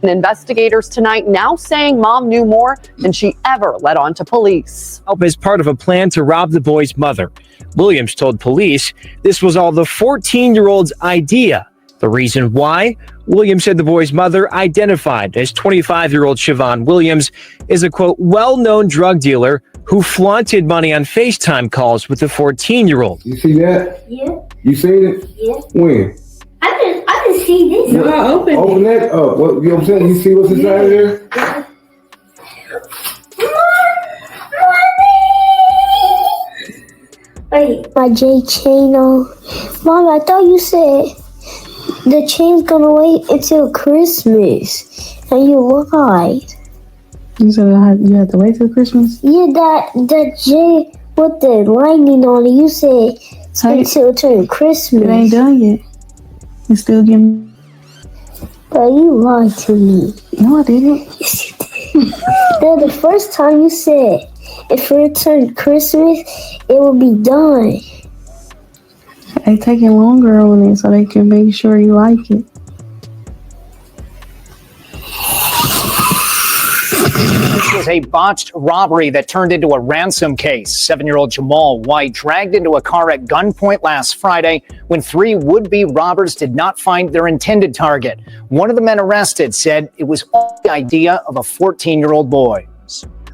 And investigators tonight now saying mom knew more than she ever let on to police. Help as part of a plan to rob the boy's mother. Williams told police this was all the 14-year-old's idea. The reason why? Williams said the boy's mother, identified as 25-year-old Siobhan Williams, is a, quote, well-known drug dealer who flaunted money on FaceTime calls with the 14-year-old. You see that? Yeah. You seen it? Yeah. When? I can see this. No, open that up. What, you know what I'm saying? You see what's inside of there? Wait, my J chain on. Mom, I thought you said the chain's gonna wait until Christmas, and you lied. You said you had to wait till Christmas? Yeah, that J with the lightning on it. You said until Christmas. It ain't done yet. It's still getting. But you lied to me. No, I didn't. Yes, you did. Then the first time you said if it turned Christmas, it will be done. They taking longer on it so they can make sure you like it. This was a botched robbery that turned into a ransom case. 7-year-old Jamal White dragged into a car at gunpoint last Friday when 3 would-be robbers did not find their intended target. One of the men arrested said it was all the idea of a 14-year-old boy.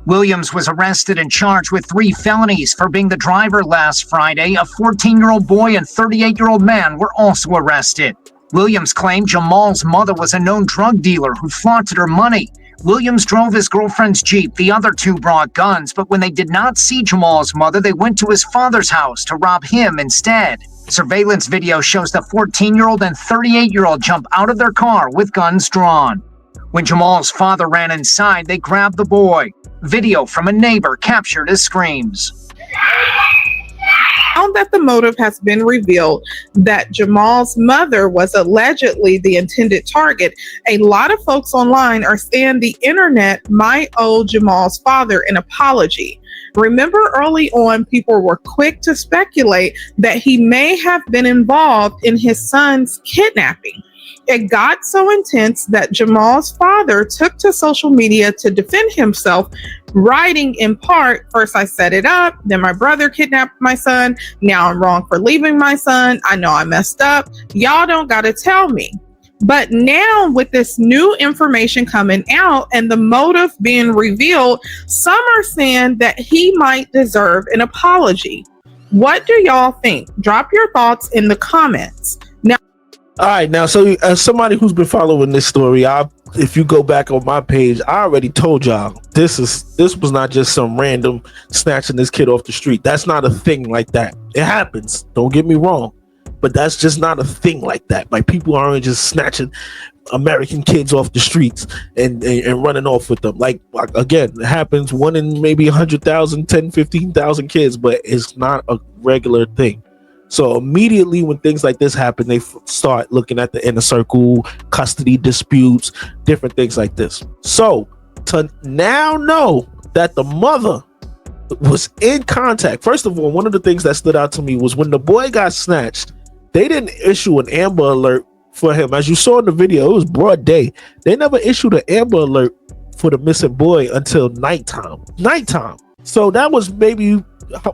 Williams was arrested and charged with 3 felonies for being the driver last Friday. A 14-year-old boy and 38-year-old man were also arrested. Williams claimed Jamal's mother was a known drug dealer who flaunted her money. Williams drove his girlfriend's Jeep. The other 2 brought guns, but when they did not see Jamal's mother, they went to his father's house to rob him instead. Surveillance video shows the 14-year-old and 38-year-old jump out of their car with guns drawn. When Jamal's father ran inside, they grabbed the boy. Video from a neighbor captured his screams. Now that the motive has been revealed that Jamal's mother was allegedly the intended target, a lot of folks online are saying the internet might owe Jamal's father an apology. Remember, early on, people were quick to speculate that he may have been involved in his son's kidnapping. It got so intense that Jamal's father took to social media to defend himself, writing in part, "First I set it up, then my brother kidnapped my son. Now I'm wrong for leaving my son. I know I messed up. Y'all don't gotta tell me." But now with this new information coming out and the motive being revealed, some are saying that he might deserve an apology. What do y'all think? Drop your thoughts in the comments. Now, all right, now, so as somebody who's been following this story, if you go back on my page, I already told y'all this was not just some random snatching this kid off the street. That's not a thing like that. It happens, don't get me wrong, but that's just not a thing like that. Like, people aren't just snatching American kids off the streets and running off with them. Like again, it happens 1 in maybe 100,000, 10, 15,000 kids, but it's not a regular thing. So immediately when things like this happen, they start looking at the inner circle, custody disputes, different things like this. So to now know that the mother was in contact. First of all, one of the things that stood out to me was when the boy got snatched, they didn't issue an Amber Alert for him. As you saw in the video, it was broad day. They never issued an Amber Alert for the missing boy until nighttime. So that was maybe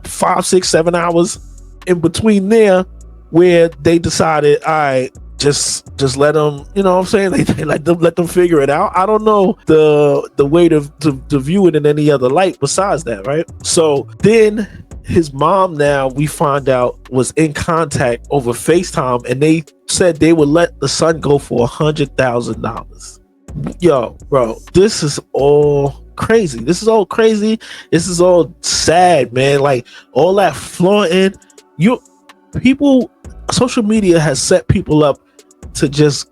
5, 6, 7 hours in between there where they decided, all right, just let them, you know what I'm saying? They let them figure it out. I don't know the way to view it in any other light besides that, right? So then his mom, now we find out, was in contact over FaceTime, and they said they would let the son go for $100,000. Yo, bro, this is all crazy. This is all crazy. This is all sad, man. Like, all that flaunting. Social media has set people up to just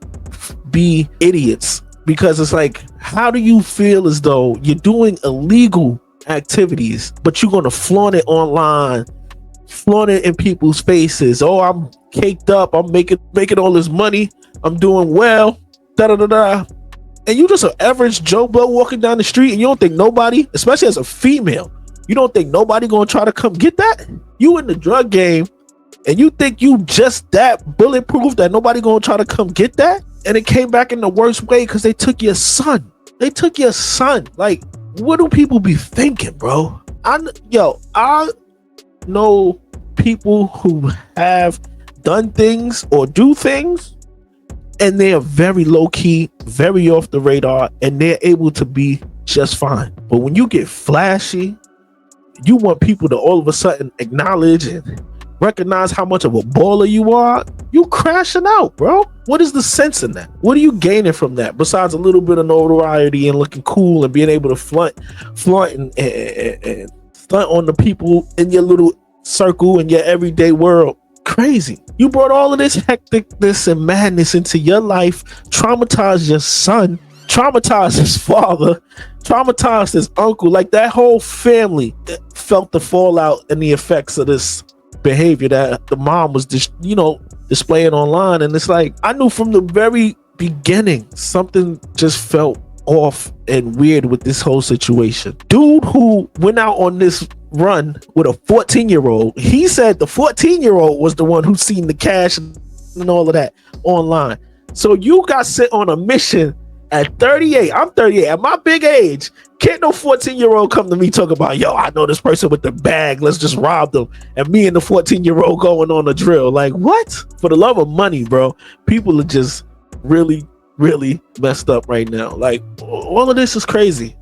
be idiots, because it's like, how do you feel as though you're doing illegal activities, but you're going to flaunt it online, flaunt it in people's faces? Oh, I'm caked up, I'm making all this money, I'm doing well, da-da-da-da. And you just an average Joe Blow walking down the street, and you don't think nobody, especially as a female, you don't think nobody going to try to come get that? You in the drug game, and you think you just that bulletproof that nobody gonna try to come get that? and it came back in the worst way because they took your son. They took your son. Like, what do people be thinking, bro? I know people who have done things or do things, and they're very low-key, very off the radar, and they're able to be just fine. But when you get flashy, you want people to all of a sudden acknowledge and recognize how much of a baller you are, you crashing out, bro. What is the sense in that? What are you gaining from that besides a little bit of notoriety and looking cool and being able to flaunt and stunt on the people in your little circle in your everyday world? Crazy. You brought all of this hecticness and madness into your life, traumatized your son, traumatized his father, traumatized his uncle. Like, that whole family felt the fallout and the effects of this behavior that the mom was just, displaying online. And it's like, I knew from the very beginning something just felt off and weird with this whole situation. Dude who went out on this run with a 14-year-old, he said the 14-year-old was the one who seen the cash and all of that online. So you got sent on a mission at 38. I'm 38 at my big age. Can't no 14-year-old come to me talk about, yo, I know this person with the bag, let's just rob them, and me and the 14-year-old going on a drill. Like, what? For the love of money, bro, people are just really messed up right now. Like, all of this is crazy.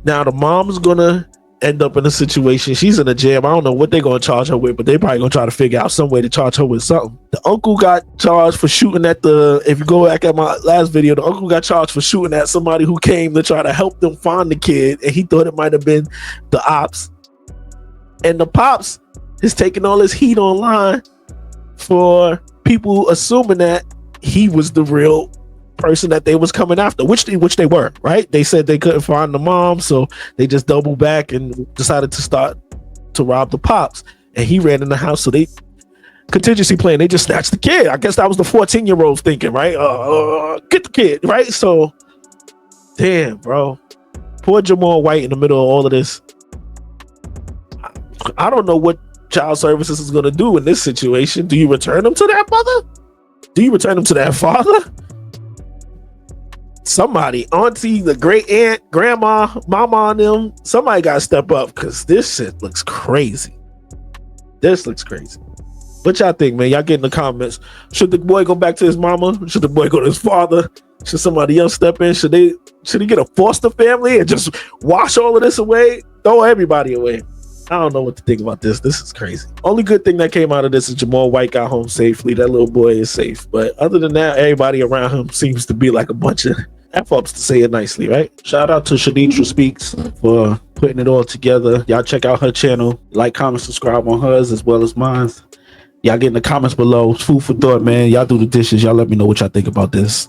Now the mom's gonna end up in a situation. She's in a jam. I don't know what they're gonna charge her with, but they probably gonna try to figure out some way to charge her with something. The uncle got charged for shooting at if you go back at my last video, the uncle got charged for shooting at somebody who came to try to help them find the kid, and he thought it might have been the ops. And the pops is taking all this heat online for people assuming that he was the real person that they was coming after, which they were, right? They said they couldn't find the mom, so they just doubled back and decided to start to rob the pops. And he ran in the house, so they contingency plan. They just snatched the kid. I guess that was the 14-year-old thinking, right? Get the kid, right? So, damn, bro. Poor Jamal White in the middle of all of this. I don't know what child services is going to do in this situation. Do you return them to that mother? Do you return them to that father? Somebody, auntie, the great aunt, grandma, mama, and them, somebody got to step up, because this shit looks crazy. This looks crazy. What y'all think, man? Y'all get in the comments. Should the boy go back to his mama? Should the boy go to his father? Should somebody else step in? Should he get a foster family and just wash all of this away? Throw everybody away. I don't know what to think about this. This is crazy. Only good thing that came out of this is Jamal White got home safely. That little boy is safe. But other than that, everybody around him seems to be like a bunch of F-ups, to say it nicely, right? Shout out to Shaditra Speaks for putting it all together. Y'all check out her channel. Like, comment, subscribe on hers as well as mine. Y'all get in the comments below. Food for thought, man. Y'all do the dishes. Y'all let me know what y'all think about this.